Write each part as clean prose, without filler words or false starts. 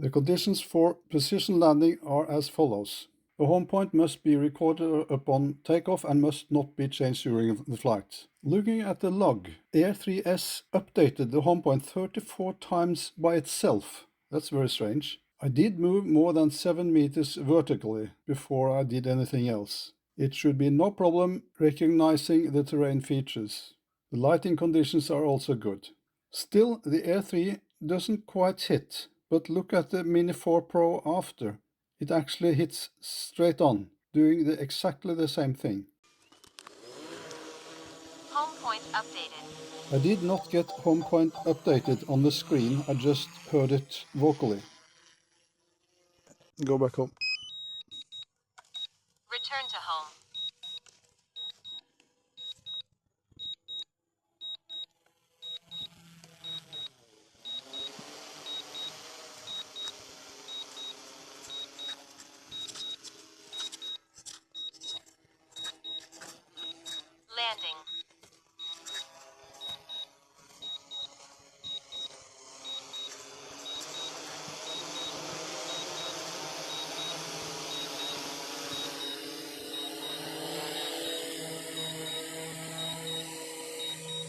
The conditions for precision landing are as follows. A home point must be recorded upon takeoff and must not be changed during the flight. Looking at the log, Air 3S updated the home point 34 times by itself. That's very strange. I did move more than 7 meters vertically before I did anything else. It should be no problem recognizing the terrain features. The lighting conditions are also good. Still, the Air 3 doesn't quite hit, but look at the Mini 4 Pro after. It actually hits straight on, doing exactly the same thing. Homepoint updated. I did not get Homepoint updated on the screen, I just heard it vocally. Go back home. Return to home. Landing.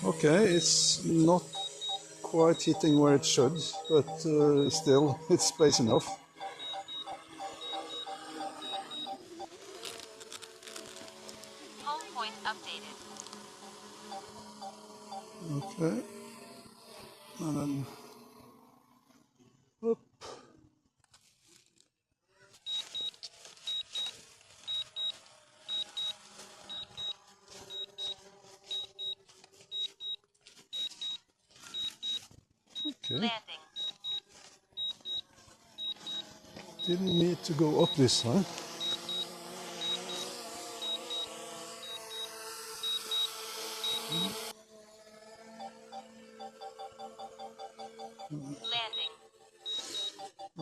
Okay, it's not quite hitting where it should, but still, it's space enough. Homepoint updated. Okay, and then up. Okay, Landing. didn't need to go up this time. Landing.